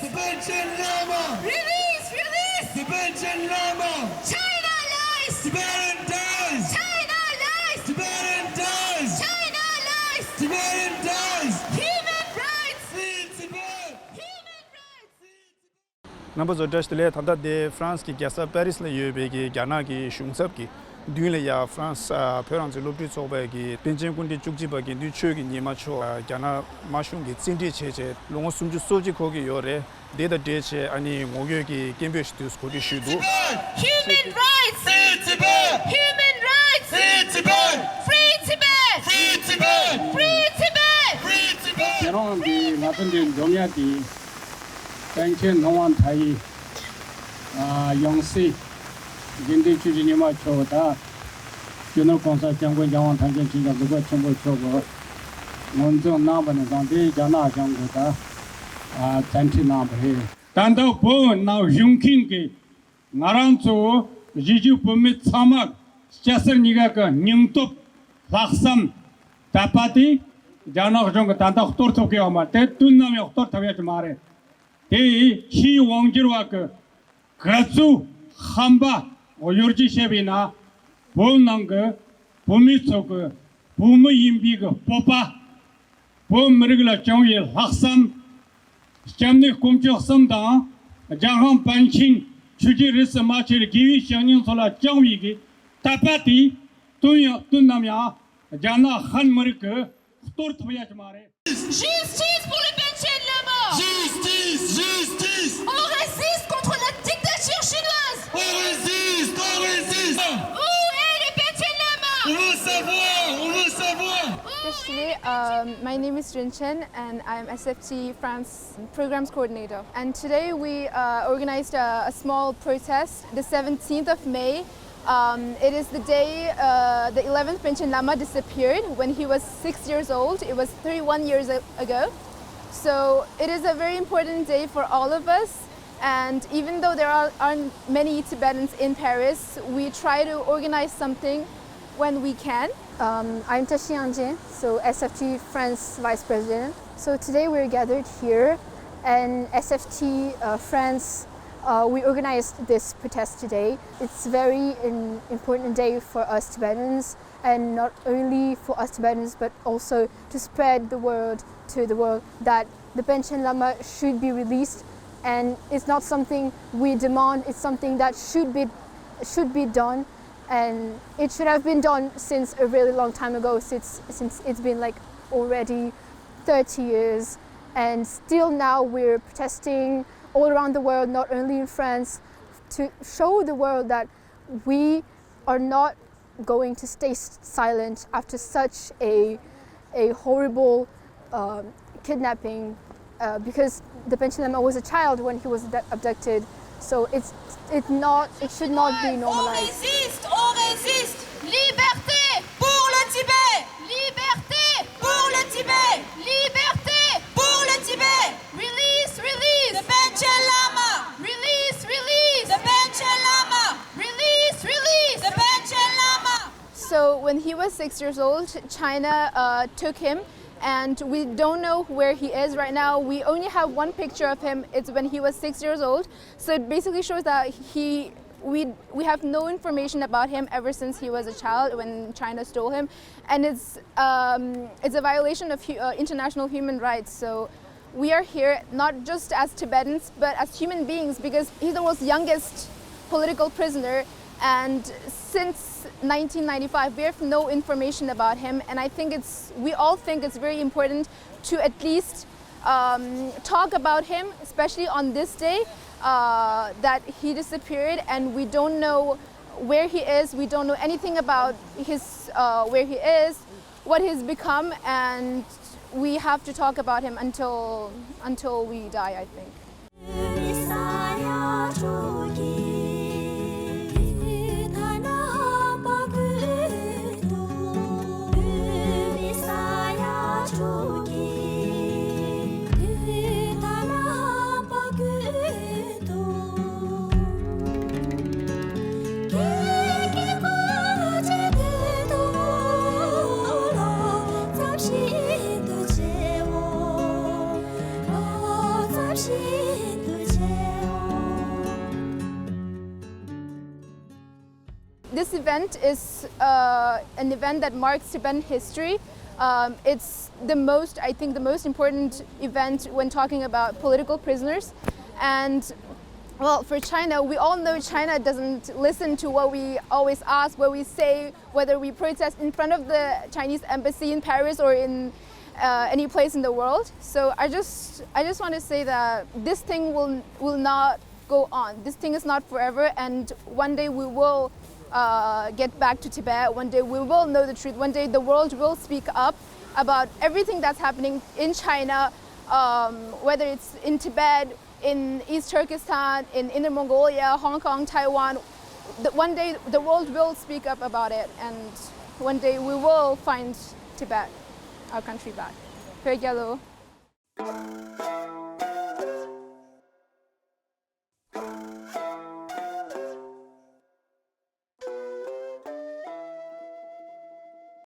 Tibetan Lama! Release! Release! Tibetan Lama! China lies! Tibetan dies! China lies! Tibetan dies! China lies! Tibetan dies! Human rights! Free Tibet! Human rights! Number of Dutch le thanda de France ki gyasa Paris le yube ki Ghana ki shungsap ki dune ya France perang lobri soba ki penchen kundi chukji ba ki nuchu ki nyima cho Ghana mashung ki tsindi cheche longo sumju soji kogi yore deda deche ani ngogyo ki kembyo shitu skodi shudu Human rights! Free Tibet! Human rights! Free Tibet! Free Tibet! Free Tibet! Free Tibet! Free Tibet! 여러분들이 나쁜데 용야디 땡chen 농원 타이 영시 인디 주진이마 초다 윤호 공사 장군 장원 탄전 진짜 누가 정보 초고 먼저 나번에 단대 자나 장고다 단티 나버해 단도 보나 흉킹게 나란초 지주 범미 참막 자설니가 그 닝톱 박삼 다파티 자나 정거 단다 헛돌토게 아마 대tun남이 헛돌토게 말해 대 시왕지로와 그 그라츠 함바 오요르지 셰비나 본낭그 보미초그 보무임비그 뽀빠 보므르글라 정이 학삼 잠네 공적 섬다 장항 반칭 주지르스 마치르 기위 샹닝솔라 정위기 타파티 투요 툰남야 자나 한머르그 헛돌토야지 말해 Justice pour le Penchen Lama! Justice! Justice! On résiste contre la dictature chinoise! On résiste! On résiste! Où est le Penchen Lama? On veut savoir! On veut savoir! Today, my name is Jun Chen and I'm SFT France Programs Coordinator. And today we organized a small protest, the 17th of May. It is the day the 11th Penchen Lama disappeared when he was 6 years old. It was 31 years ago. So it is a very important day for all of us. And even though there aren't many Tibetans in Paris, we try to organize something when we can. I'm Tashi Anje, so SFT France Vice President. So today we're gathered here and SFT France, we organized this protest today. It's a very important day for us Tibetans, and not only for us Tibetans but also to spread the word to the world that the Penchen Lama should be released, and it's not something we demand, it's something that should be done. And it should have been done since a really long time ago, since it's been like already 30 years. And still now we're protesting all around the world, not only in France, to show the world that we are not going to stay silent after such a horrible kidnapping, because the Penchen Lama was a child when he was abducted. So it should not be normalized. On résiste! Liberté pour le Tibet! Liberté pour le Tibet! Liberté pour le Tibet! Release! Release! The Penchen Lama! Release! Release! The Penchen Lama! Release! Release! The Penchen Lama! So when he was 6 years old, China took him, and we don't know where he is right now. We only have one picture of him. It's when he was 6 years old. So it basically shows that we have no information about him ever since he was a child when China stole him, and it's a violation of international human rights. So we are here not just as Tibetans but as human beings, because he's the world's youngest political prisoner, and since 1995 we have no information about him. And I think we all think it's very important to at least talk about him, especially on this day, that he disappeared and we don't know where he is. We don't know anything about his where he is, what he's become, and we have to talk about him until we die, I think. This event is an event that marks Tibetan history. It's I think, the most important event when talking about political prisoners. And well, for China, we all know China doesn't listen to what we always ask, what we say, whether we protest in front of the Chinese embassy in Paris or in any place in the world. So I just want to say that this thing will not go on. This thing is not forever, and one day we will get back to Tibet. One day we will know the truth. One day the world will speak up about everything that's happening in China, whether it's in Tibet, in East Turkestan, in Inner Mongolia, Hong Kong, Taiwan. One day the world will speak up about it, and one day we will find Tibet, our country, back. Very yellow.